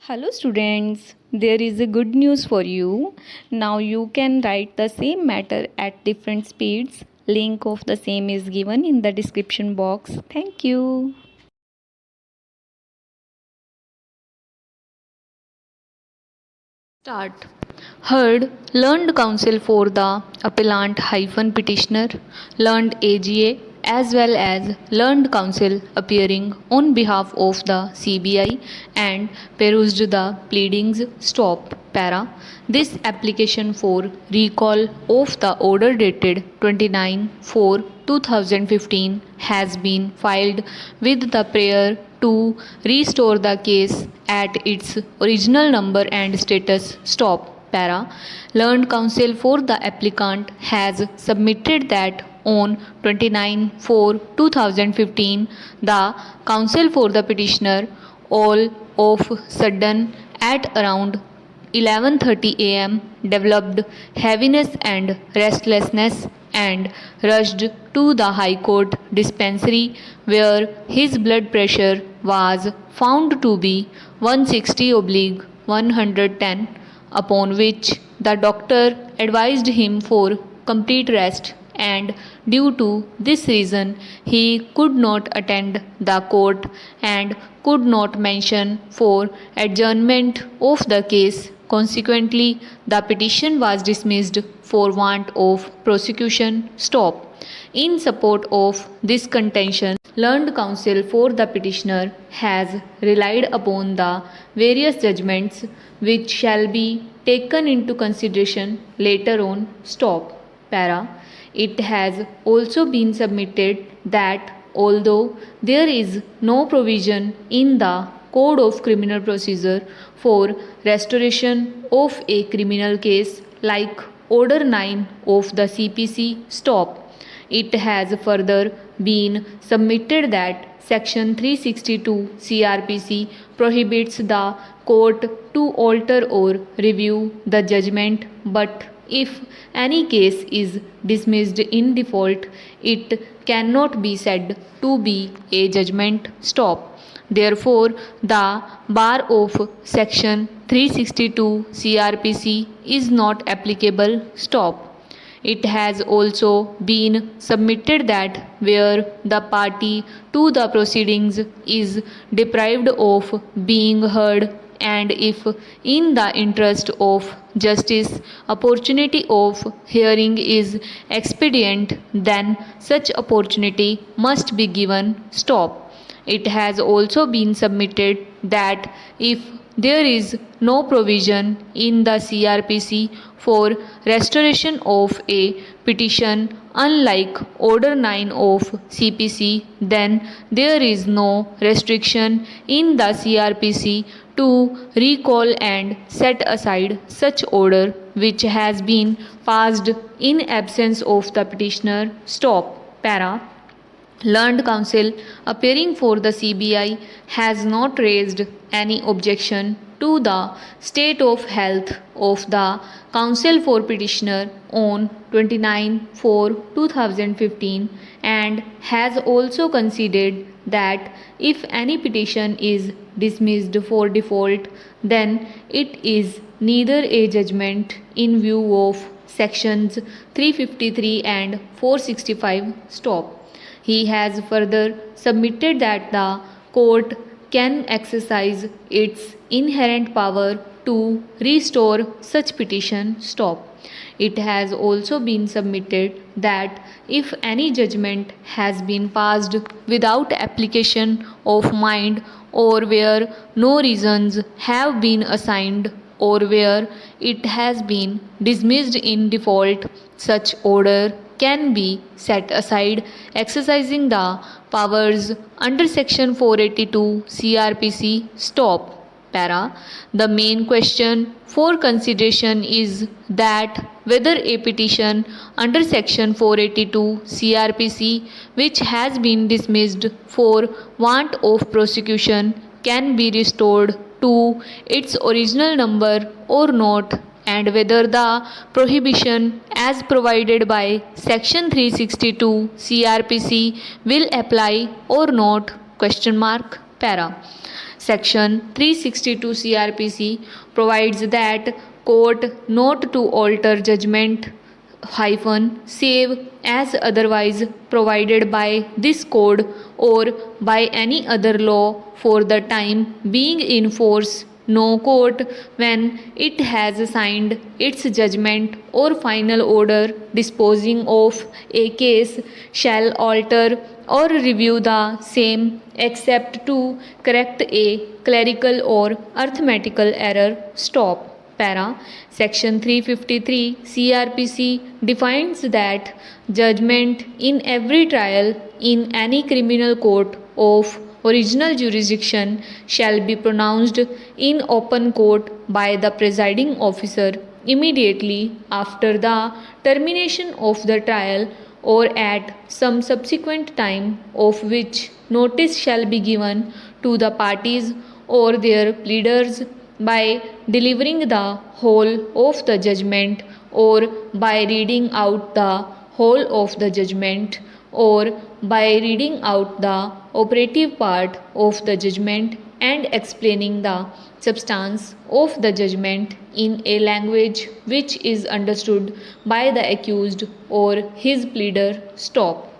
Hello students, there is a good news for you. Now you can write the same matter at different speeds. Link of the same is given in the description box. Thank you. Start. Heard, learned counsel for the appellant-petitioner, learned AGA as well as learned counsel appearing on behalf of the CBI and perused the pleadings. Stop. Para. This application for recall of the order dated 29/4/2015 has been filed with the prayer to restore the case at its original number and status. Stop. Para. Learned counsel for the applicant has submitted that on 29/4/2015 the counsel for the petitioner all of sudden at around 11:30 am developed heaviness and restlessness and rushed to the High Court dispensary where his blood pressure was found to be 160/110, upon which the doctor advised him for complete rest, and due to this reason he could not attend the court and could not mention for adjournment of the case. Consequently, the petition was dismissed for want of prosecution. Stop. In support of this contention, learned counsel for the petitioner has relied upon the various judgments which shall be taken into consideration later on. Stop. Para. It has also been submitted that although there is no provision in the Code of Criminal Procedure for restoration of a criminal case like Order 9 of the CPC. Stop. It has further been submitted that Section 362 CRPC prohibits the court to alter or review the judgment, but if any case is dismissed in default, it cannot be said to be a judgment. Stop. Therefore, the bar of Section 362 CRPC is not applicable. Stop. It has also been submitted that where the party to the proceedings is deprived of being heard, and if in the interest of justice opportunity of hearing is expedient, then such opportunity must be given. Stop. It has also been submitted that if there is no provision in the CRPC for restoration of a petition unlike Order 9 of CPC, then there is no restriction in the CRPC to recall and set aside such order which has been passed in absence of the petitioner. Stop. Para. Learned counsel appearing for the CBI has not raised any objection to the state of health of the counsel for petitioner on 29/4/2015 and has also conceded that if any petition is dismissed for default, then it is neither a judgment in view of sections 353 and 465. Stop. He has further submitted that the court can exercise its inherent power to restore such petition. Stop. It has also been submitted that if any judgment has been passed without application of mind, or where no reasons have been assigned, or where it has been dismissed in default, such order can be set aside exercising the powers under Section 482 CRPC. Stop. Para. The main question for consideration is that whether a petition under Section 482 CRPC which has been dismissed for want of prosecution can be restored to its original number or not, and whether the prohibition as provided by Section 362 CRPC will apply or not. Question mark. Para. Section 362 CRPC provides that court not to alter judgment save as otherwise provided by this code or by any other law for the time being in force. No court, when it has signed its judgment or final order disposing of a case, shall alter or review the same except to correct a clerical or arithmetical error. Stop. Para. Section 353 CRPC defines that judgment in every trial in any criminal court of original jurisdiction shall be pronounced in open court by the presiding officer immediately after the termination of the trial or at some subsequent time of which notice shall be given to the parties or their pleaders by delivering the whole of the judgment or by reading out the whole of the judgment or by reading out the operative part of the judgment and explaining the substance of the judgment in a language which is understood by the accused or his pleader. Stop.